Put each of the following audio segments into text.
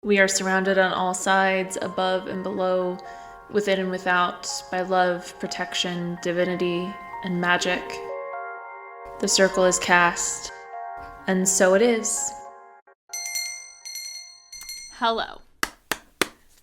We are surrounded on all sides, above and below, within and without, by love, protection, divinity, and magic. The circle is cast, and so it is. Hello.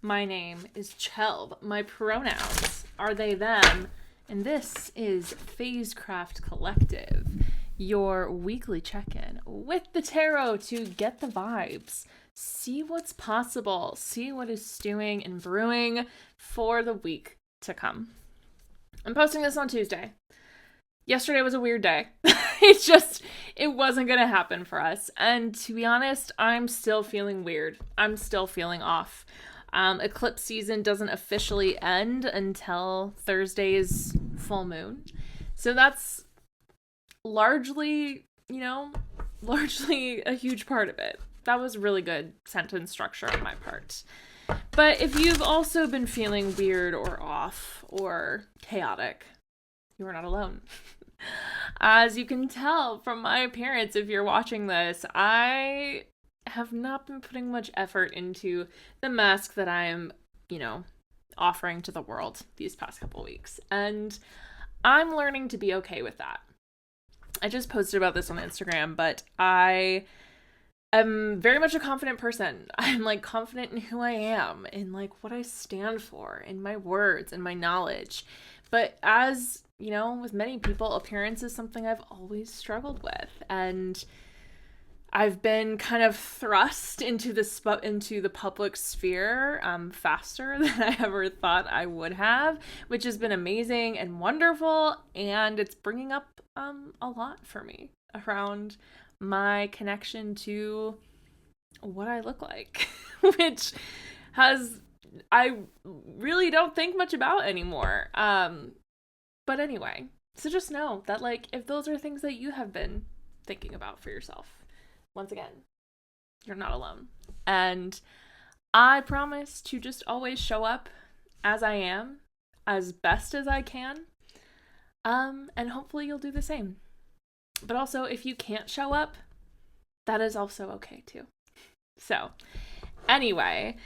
My name is Chelb. My pronouns are they, them, and this is Phasecraft Collective, your weekly check-in with the tarot to get the vibes, see what's possible, see what is stewing and brewing for the week to come. I'm posting this on Tuesday. Yesterday was a weird day. It wasn't going to happen for us. And to be honest, I'm still feeling weird. I'm still feeling off. Eclipse season doesn't officially end until Thursday's full moon. So that's largely a huge part of it. That was really good sentence structure on my part. But if you've also been feeling weird or off or chaotic, you are not alone. As you can tell from my appearance, if you're watching this, I have not been putting much effort into the mask that I am, offering to the world these past couple weeks. And I'm learning to be okay with that. I just posted about this on Instagram, but I am very much a confident person. I'm confident in who I am, in what I stand for, in my words and my knowledge. But as with many people, appearance is something I've always struggled with, and I've been kind of thrust into the public sphere faster than I ever thought I would have, which has been amazing and wonderful, and it's bringing up a lot for me around my connection to what I look like, which I really don't think much about anymore. But anyway, so just know that if those are things that you have been thinking about for yourself, once again, you're not alone. And I promise to just always show up as I am, as best as I can. And hopefully you'll do the same. But also, if you can't show up, that is also okay too. So, anyway,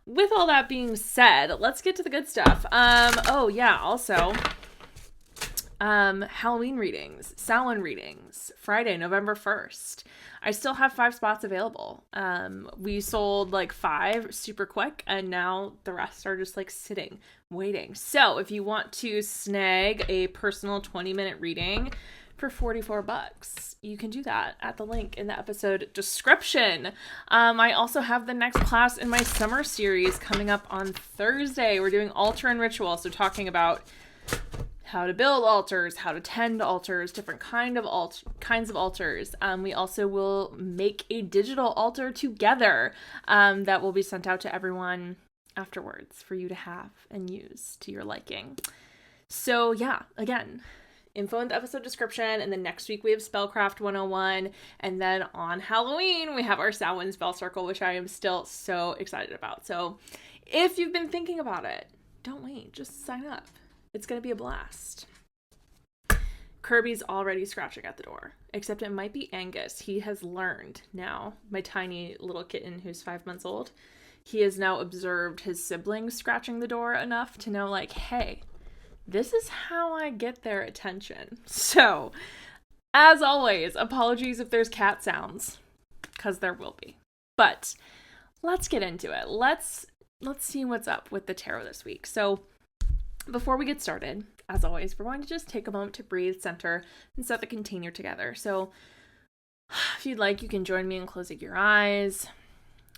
with all that being said, let's get to the good stuff. Also, Halloween readings, Samhain readings, Friday, November 1st. I still have 5 spots available. We sold 5 super quick, and now the rest are just sitting, waiting. So if you want to snag a personal 20-minute reading for $44, you can do that at the link in the episode description. I also have the next class in my summer series coming up on Thursday. We're doing altar and ritual, so talking about how to build altars, how to tend altars, different kinds of altars. We also will make a digital altar together that will be sent out to everyone afterwards for you to have and use to your liking. So yeah, again, info in the episode description, and then next week we have Spellcraft 101, and then on Halloween we have our Samhain spell circle, which I am still so excited about. So if you've been thinking about it, don't wait, just sign up. It's going to be a blast. Kirby's already scratching at the door, except it might be Angus. He has learned now, my tiny little kitten who's 5 months old, he has now observed his siblings scratching the door enough to know, hey, this is how I get their attention. So, as always, apologies if there's cat sounds, because there will be. But let's get into it. Let's see what's up with the tarot this week. So, before we get started, as always, we're going to just take a moment to breathe, center, and set the container together. So if you'd like, you can join me in closing your eyes,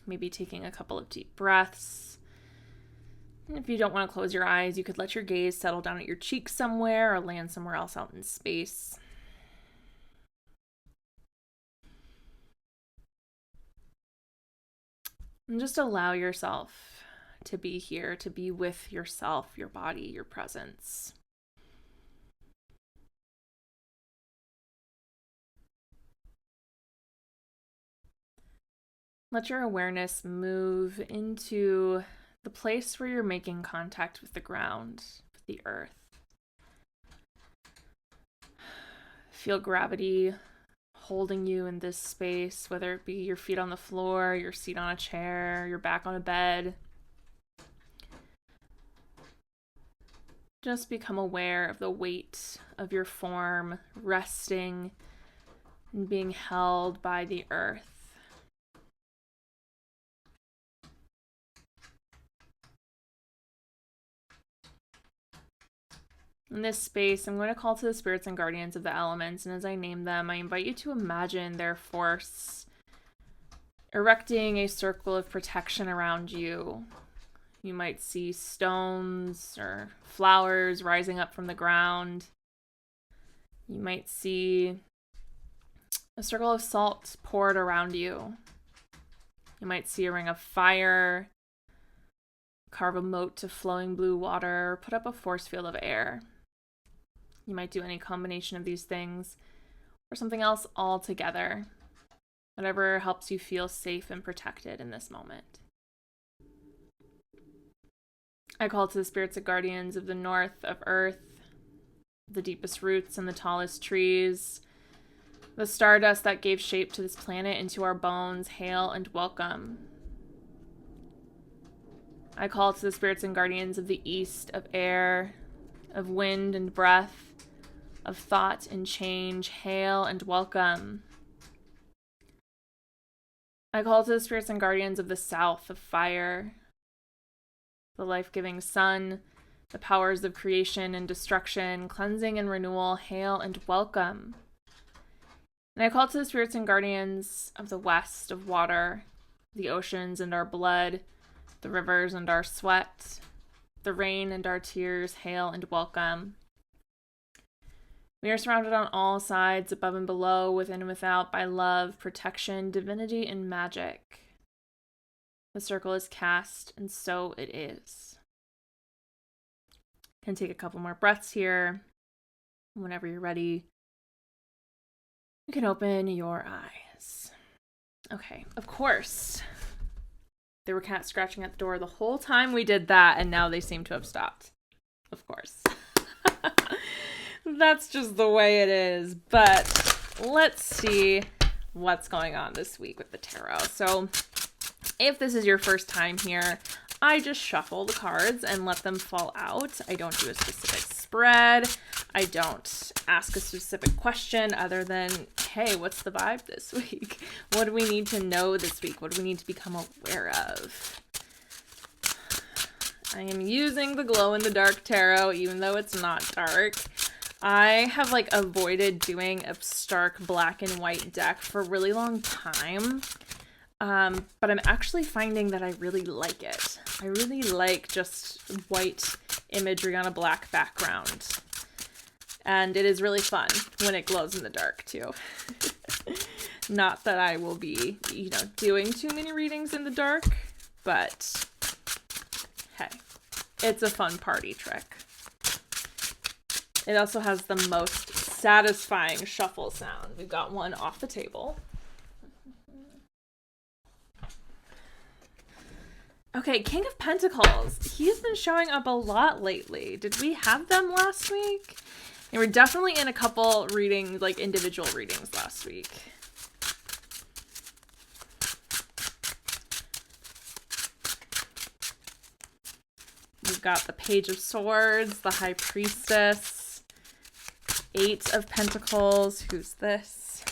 maybe taking a couple of deep breaths. And if you don't want to close your eyes, you could let your gaze settle down at your cheeks somewhere or land somewhere else out in space. And just allow yourself to be here, to be with yourself, your body, your presence. Let your awareness move into the place where you're making contact with the ground, with the earth. Feel gravity holding you in this space, whether it be your feet on the floor, your seat on a chair, your back on a bed. Just become aware of the weight of your form resting and being held by the earth. In this space, I'm going to call to the spirits and guardians of the elements, and as I name them, I invite you to imagine their force erecting a circle of protection around you. You might see stones or flowers rising up from the ground. You might see a circle of salt poured around you. You might see a ring of fire, carve a moat of flowing blue water, or put up a force field of air. You might do any combination of these things or something else all together. Whatever helps you feel safe and protected in this moment. I call to the spirits and guardians of the north, of earth, the deepest roots and the tallest trees, the stardust that gave shape to this planet and to our bones. Hail and welcome. I call to the spirits and guardians of the east, of air, of wind and breath, of thought and change. Hail and welcome. I call to the spirits and guardians of the south, of fire, the life-giving sun, the powers of creation and destruction, cleansing and renewal. Hail and welcome. And I call to the spirits and guardians of the west, of water, the oceans and our blood, the rivers and our sweat, the rain and our tears. Hail and welcome. We are surrounded on all sides, above and below, within and without, by love, protection, divinity, and magic. The circle is cast, and so it is. Can take a couple more breaths here. Whenever you're ready, you can open your eyes. Okay, of course. There were cats scratching at the door the whole time we did that, and now they seem to have stopped. Of course. That's just the way it is. But let's see what's going on this week with the tarot. So if this is your first time here, I just shuffle the cards and let them fall out. I don't do a specific spread. I don't ask a specific question other than, hey, what's the vibe this week? What do we need to know this week? What do we need to become aware of? I am using the glow-in-the-dark tarot, even though it's not dark. I have avoided doing a stark black and white deck for a really long time. But I'm actually finding that I really like it. I really like just white imagery on a black background. And it is really fun when it glows in the dark too. Not that I will be, doing too many readings in the dark, but hey, it's a fun party trick. It also has the most satisfying shuffle sound. We've got one off the table. Okay, King of Pentacles. He's been showing up a lot lately. Did we have them last week? And we're definitely in a couple readings, individual readings last week. We've got the Page of Swords, the High Priestess, Eight of Pentacles. Who's this?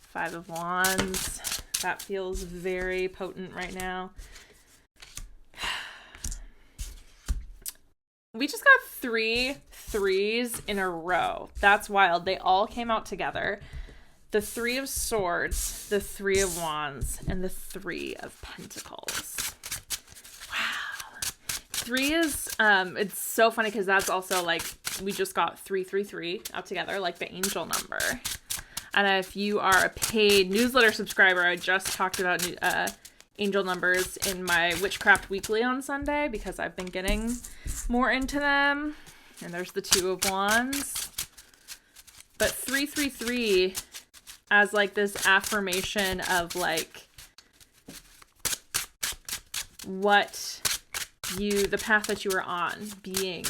Five of Wands. That feels very potent right now. We just got 3 threes in a row. That's wild. They all came out together. The Three of Swords, the Three of Wands, and the Three of Pentacles. Wow. 3 is, it's so funny because that's also we just got 333 out together, the angel number. And if you are a paid newsletter subscriber, I just talked about angel numbers in my Witchcraft Weekly on Sunday because I've been getting more into them. And there's the Two of Wands. But 333 as this affirmation of what the path that you are on being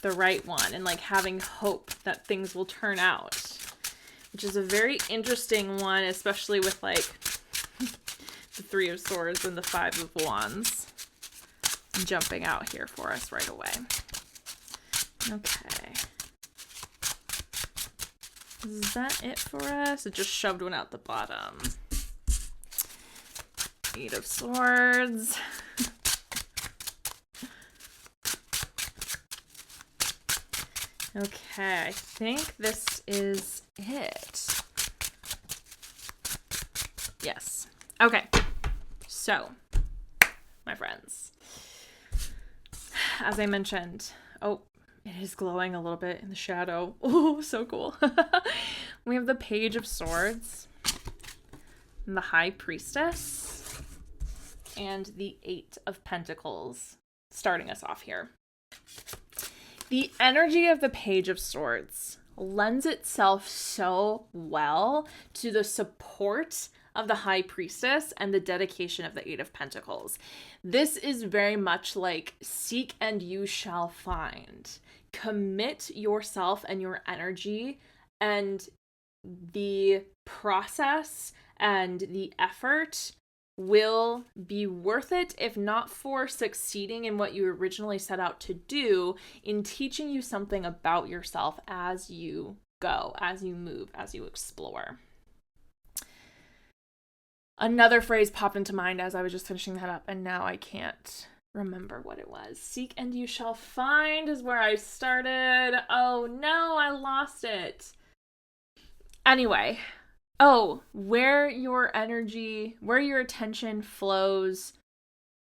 the right one and having hope that things will turn out. which is a very interesting one, especially with like the Three of Swords and the Five of Wands jumping out here for us right away. Okay. Is that it for us? It just shoved one out the bottom. Eight of Swords. Okay, I think this is it. Yes. Okay. So, my friends, as I mentioned, oh, it is glowing a little bit in the shadow. Oh, so cool. We have the Page of Swords, and the High Priestess, and the Eight of Pentacles starting us off here. The energy of the Page of Swords lends itself so well to the support of the High Priestess and the dedication of the Eight of Pentacles. This is very much like seek and you shall find. Commit yourself and your energy, and the process and the effort will be worth it, if not for succeeding in what you originally set out to do, in teaching you something about yourself as you go, as you move, as you explore. Another phrase popped into mind as I was just finishing that up, and now I can't remember what it was. Seek and you shall find is where I started. Oh no, I lost it. Anyway, where your attention flows,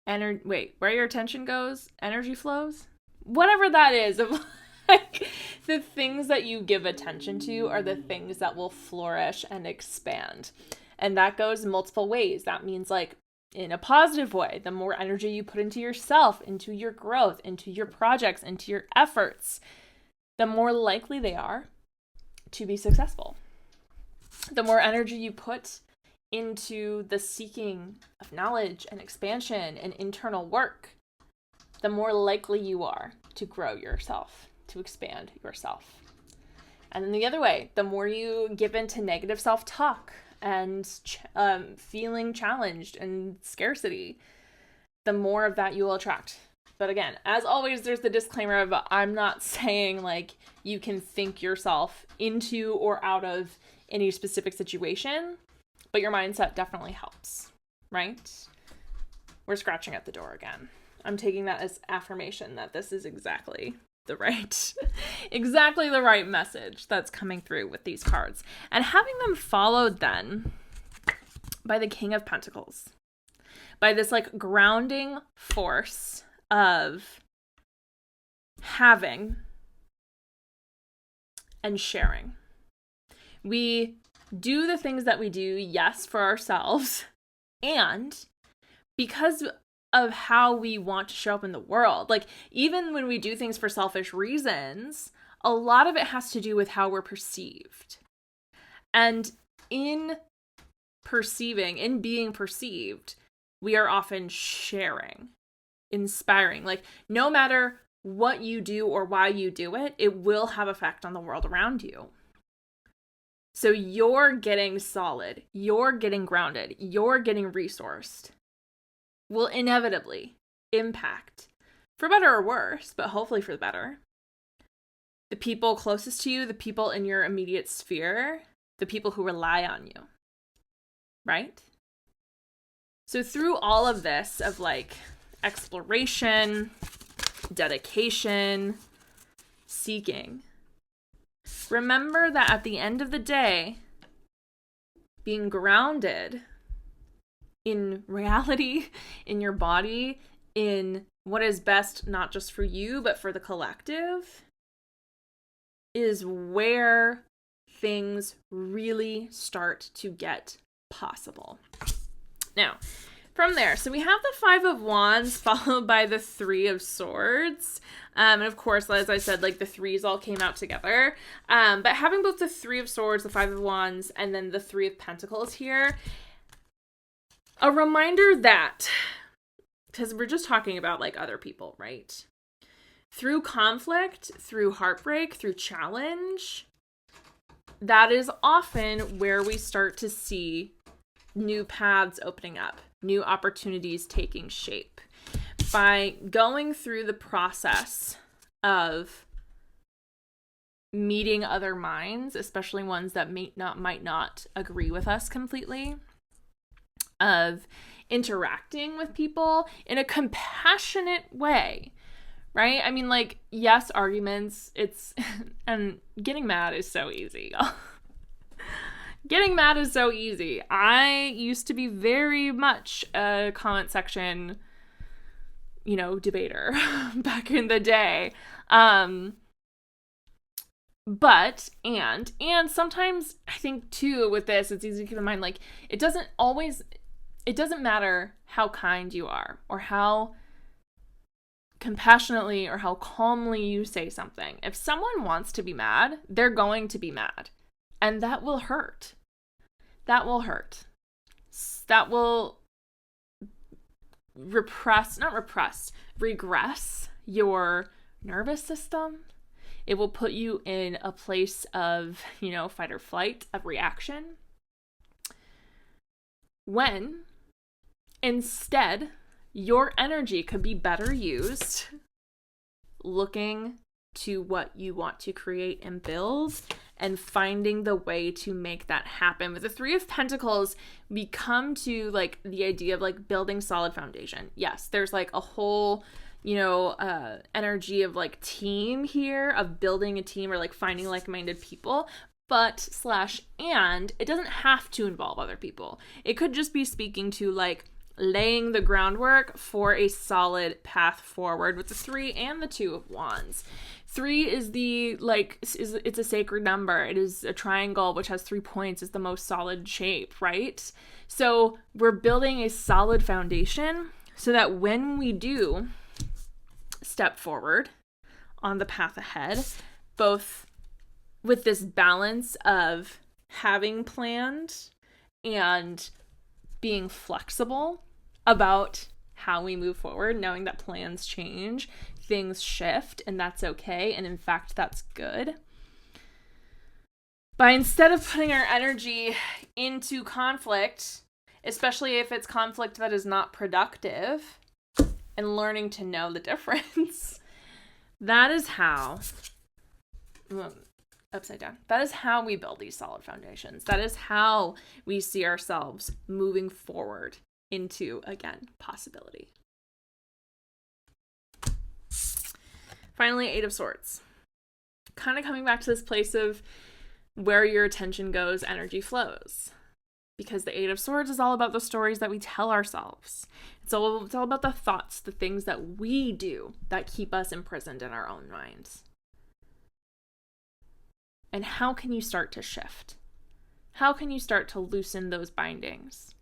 where your attention goes, energy flows? Whatever that is, of like the things that you give attention to are the things that will flourish and expand. And that goes multiple ways. That means like in a positive way, the more energy you put into yourself, into your growth, into your projects, into your efforts, the more likely they are to be successful. The more energy you put into the seeking of knowledge and expansion and internal work, the more likely you are to grow yourself, to expand yourself. And then the other way, the more you give into negative self-talk and feeling challenged and scarcity, the more of that you will attract. But again, as always, there's the disclaimer of I'm not saying like you can think yourself into or out of any specific situation, but your mindset definitely helps, right? We're scratching at the door again. I'm taking that as affirmation that this is exactly the right message that's coming through with these cards. And having them followed then by the King of Pentacles, by this like grounding force of having and sharing. We do the things that we do, yes, for ourselves, and because of how we want to show up in the world. Like, even when we do things for selfish reasons, a lot of it has to do with how we're perceived. And in being perceived, we are often sharing, inspiring. Like, no matter what you do or why you do it, it will have effect on the world around you. So you're getting solid, you're getting grounded, you're getting resourced, will inevitably impact, for better or worse, but hopefully for the better, the people closest to you, the people in your immediate sphere, the people who rely on you, right? So through all of this of like exploration, dedication, seeking, remember that at the end of the day, being grounded in reality, in your body, in what is best, not just for you, but for the collective, is where things really start to get possible. Now, from there, so we have the Five of Wands followed by the Three of Swords. And of course, as I said, like the threes all came out together. But having both the Three of Swords, the Five of Wands, and then the Three of Pentacles here, a reminder that, because we're just talking about like other people, right? Through conflict, through heartbreak, through challenge, that is often where we start to see new paths opening up, new opportunities taking shape. By going through the process of meeting other minds, especially ones that might not agree with us completely, of interacting with people in a compassionate way, right? I mean, like, yes, arguments, and getting mad is so easy. Getting mad is so easy. I used to be very much a comment section, debater back in the day. But sometimes I think too with this, it's easy to keep in mind, like, it doesn't matter how kind you are or how compassionately or how calmly you say something. If someone wants to be mad, they're going to be mad. And that will hurt. That will hurt. That will regress your nervous system. It will put you in a place of, fight or flight, of reaction. When instead, your energy could be better used looking to what you want to create and build and finding the way to make that happen. With the Three of Pentacles, we come to like the idea of like building solid foundation. Yes, there's like a whole, energy of like team here, of building a team or like finding like-minded people. But and it doesn't have to involve other people. It could just be speaking to like laying the groundwork for a solid path forward with the 3 and the 2 of Wands. 3 is it's a sacred number. It is a triangle which has 3 points, is the most solid shape, right? So we're building a solid foundation so that when we do step forward on the path ahead, both with this balance of having planned and being flexible about how we move forward, knowing that plans change, things shift, and that's okay. And in fact, that's good. But instead of putting our energy into conflict, especially if it's conflict that is not productive, and learning to know the difference, that is how, upside down, that is how we build these solid foundations. That is how we see ourselves moving forward into, again, possibility. Finally, 8 of Swords. Kind of coming back to this place of where your attention goes, energy flows. Because the 8 of Swords is all about the stories that we tell ourselves. It's all about the thoughts, the things that we do that keep us imprisoned in our own minds. And how can you start to shift? How can you start to loosen those bindings?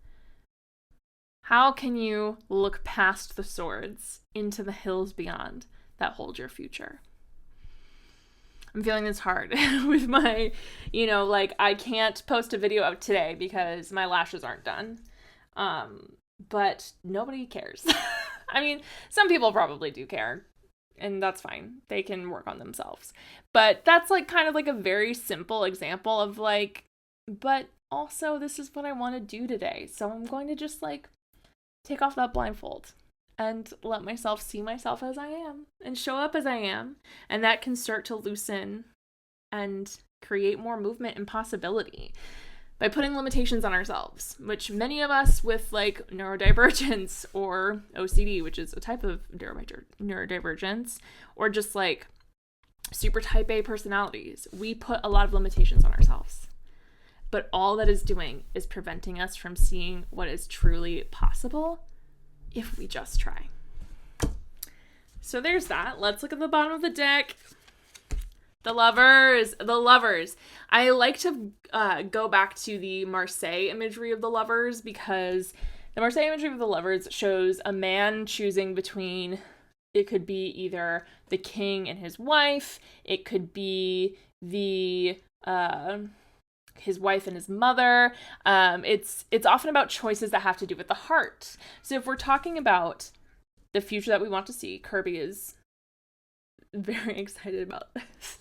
How can you look past the swords into the hills beyond that hold your future? I'm feeling this hard with my, I can't post a video out today because my lashes aren't done. But nobody cares. I mean, some people probably do care, and that's fine. They can work on themselves. But that's like kind of like a very simple example of like, but also this is what I want to do today. So I'm going to just like take off that blindfold and let myself see myself as I am and show up as I am. And that can start to loosen and create more movement and possibility by putting limitations on ourselves, which many of us with like neurodivergence or OCD, which is a type of neurodivergence, or just like super type A personalities, we put a lot of limitations on ourselves. But all that is doing is preventing us from seeing what is truly possible if we just try. So there's that. Let's look at the bottom of the deck. The lovers. I like to go back to the Marseille imagery of the lovers, because the Marseille imagery of the lovers shows a man choosing between, it could be either the king and his wife, it could be the his wife and his mother. It's often about choices that have to do with the heart. So if we're talking about the future that we want to see, Kirby is very excited about this.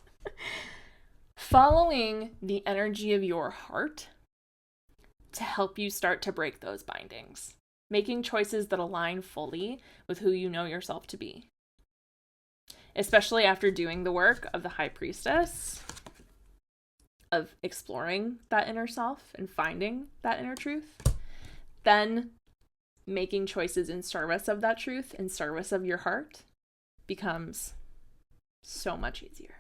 following the energy of your heart to help you start to break those bindings, making choices that align fully with who you know yourself to be. Especially after doing the work of the High Priestess, of exploring that inner self and finding that inner truth, then making choices in service of that truth, in service of your heart, becomes so much easier.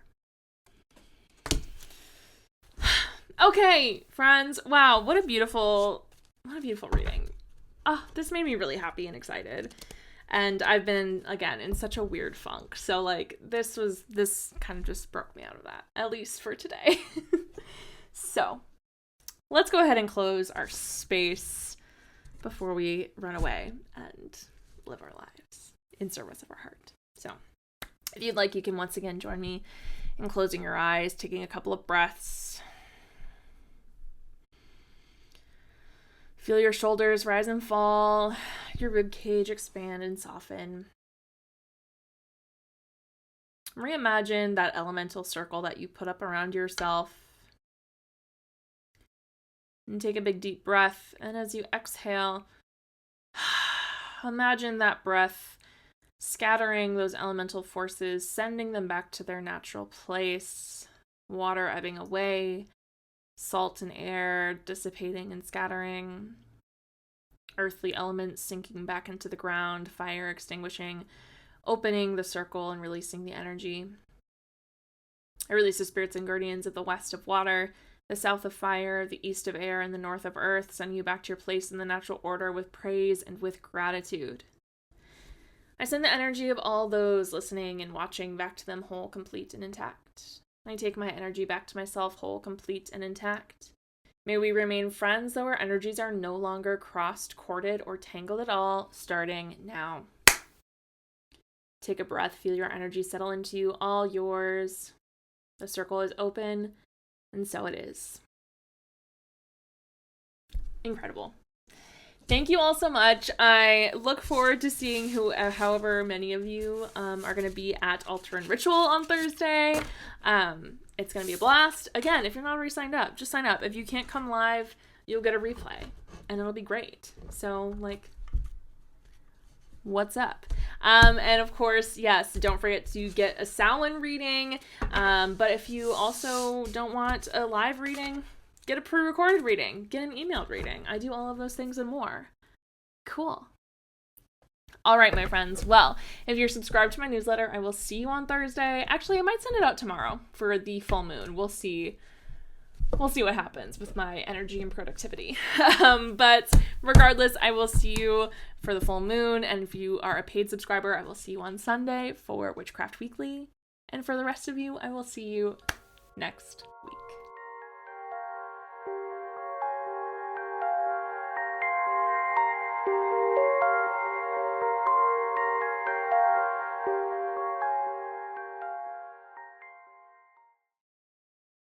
Okay, friends. Wow, what a beautiful reading. Oh, this made me really happy and excited. And I've been, again, in such a weird funk. So, like, this kind of just broke me out of that, at least for today. So, let's go ahead and close our space before we run away and live our lives in service of our heart. So, if you'd like, you can once again join me in closing your eyes, taking a couple of breaths. Feel your shoulders rise and fall, your rib cage expand and soften. Reimagine that elemental circle that you put up around yourself. And take a big deep breath. And as you exhale, imagine that breath scattering those elemental forces, sending them back to their natural place. Water ebbing away. Salt and air dissipating and scattering, earthly elements sinking back into the ground, fire extinguishing, opening the circle and releasing the energy. I release the spirits and guardians of the west of water, the south of fire, the east of air, and the north of earth, sending you back to your place in the natural order with praise and with gratitude. I send the energy of all those listening and watching back to them whole, complete, and intact. I take my energy back to myself whole, complete, and intact. May we remain friends, though our energies are no longer crossed, corded, or tangled at all, starting now. Take a breath, feel your energy settle into you, all yours. The circle is open, and so it is. Incredible. Thank you all so much. I look forward to seeing however many of you are going to be at Altar and Ritual on Thursday. It's going to be a blast. Again, if you're not already signed up, just sign up. If you can't come live, you'll get a replay, and it'll be great. So, like, what's up? And of course, yes, don't forget to get a Samhain reading. But if you also don't want a live reading, get a pre-recorded reading, get an emailed reading. I do all of those things and more. Cool. All right, my friends. Well, if you're subscribed to my newsletter, I will see you on Thursday. Actually, I might send it out tomorrow for the full moon. We'll see what happens with my energy and productivity. But regardless, I will see you for the full moon. And if you are a paid subscriber, I will see you on Sunday for Witchcraft Weekly. And for the rest of you, I will see you next week.